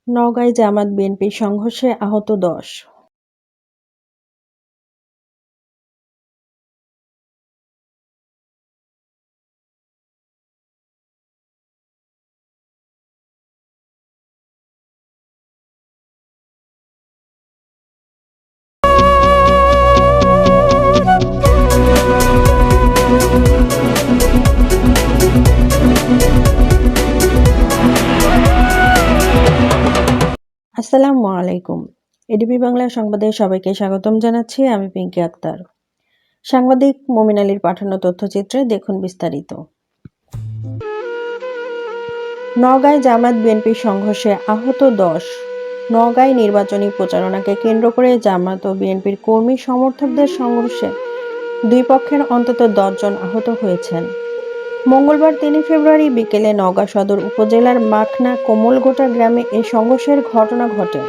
নওগাঁয় জামাত বিএনপির সংঘর্ষে আহত ১০। আসসালামু আলাইকুম। এডিবি বাংলা সংবাদে সবাইকে স্বাগতম জানাচ্ছি। আমি পিঙ্কি আক্তার। সাংবাদিক মুমিন আলীর পাঠানো তথ্যচিত্রে দেখুন বিস্তারিত। নওগাঁয় জামাত বিএনপির সংঘর্ষে আহত ১০। নওগাঁয় নির্বাচনী প্রচারণাকে কেন্দ্র করে জামাত ও বিএনপির কর্মী সমর্থকদের সংঘর্ষে দুই পক্ষের অন্তত ১০ জন আহত হয়েছেন। মঙ্গলবার ৩ ফেব্রুয়ারি বিকেলে নওগাঁ সদর উপজেলার মাখনা কোমলগোটা গ্রামে এই সংঘর্ষের ঘটনা ঘটে।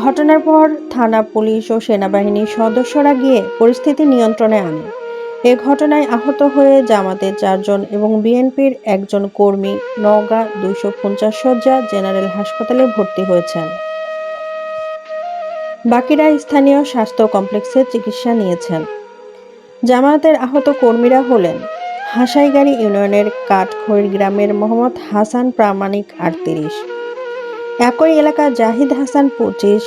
ঘটনার পর থানা, পুলিশ ও সেনাবাহিনীর সদস্যরা গিয়ে পরিস্থিতি নিয়ন্ত্রণে আনে। এ ঘটনায় আহত হয়ে জামাতের ৪ জন এবং বিএনপির একজন কর্মী নওগাঁ ২৫০ শয্যা জেনারেল হাসপাতালে ভর্তি হয়েছেন। বাকিরা স্থানীয় স্বাস্থ্য কমপ্লেক্সে চিকিৎসা নিয়েছেন। জামায়াতের আহত কর্মীরা হলেন হাসাইগাড়ি ইউনিয়নের কাঠখৈর গ্রামের মোহাম্মদ হাসান প্রামাণিক ৩৮, একই এলাকা জাহিদ হাসান ২৫,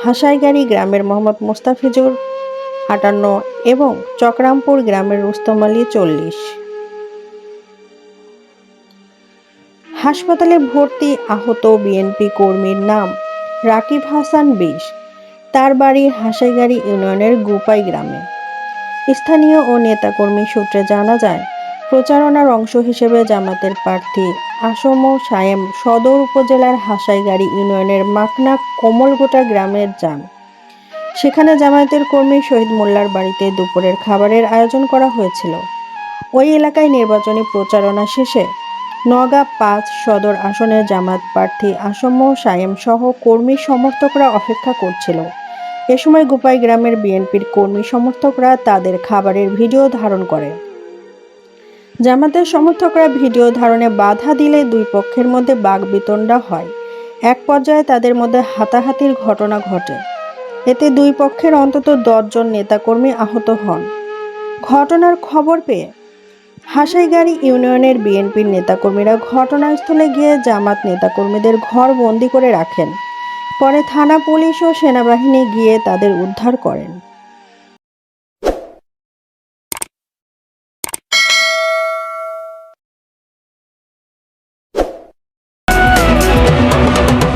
হাসাইগাড়ি গ্রামের মোহাম্মদ মোস্তাফিজুর ৫৮ এবং চকরামপুর গ্রামের রুস্তম আলী ৪০। হাসপাতালে ভর্তি আহত বিএনপি কর্মীর নাম রাকিব হাসান ২০, তার বাড়ি হাসাইগাড়ি ইউনিয়নের গুপাই গ্রামে। স্থানীয় ও নেতাকর্মী সূত্রে জানা যায়, প্রচারণার অংশ হিসেবে জামাতের প্রার্থী আসম সায়েম সদর উপজেলার হাসাইগাড়ি ইউনিয়নের মাখনা কোমলগোটা গ্রামে যান। সেখানে জামায়াতের কর্মী শহীদ মোল্লার বাড়িতে দুপুরের খাবারের আয়োজন করা হয়েছিল। ওই এলাকায় নির্বাচনী প্রচারণা শেষে নওগাঁ ৫ সদর আসনের জামায়াত প্রার্থী আসম সায়েম সহ কর্মী সমর্থকরা অপেক্ষা করছিল। এ সময় গুপাই গ্রামের বিএনপির কর্মী সমর্থকরা তাদের খাবারের ভিডিও ধারণ করে। জামাতের সমর্থকরা ভিডিও ধারণে বাধা দিলে দুই পক্ষের মধ্যে বাকবিতণ্ডা হয়। এক পর্যায়ে তাদের মধ্যে হাতাহাতির ঘটনা ঘটে। এতে দুই পক্ষের অন্তত ১০ জন নেতাকর্মী আহত হন। ঘটনার খবর পেয়ে হাসাইগাড়ি ইউনিয়নের বিএনপির নেতাকর্মীরা ঘটনাস্থলে গিয়ে জামাত নেতাকর্মীদের ঘরবন্দি করে রাখেন। পরে থানা, পুলিশ ও সেনাবাহিনী গিয়ে তাদের উদ্ধার করেন।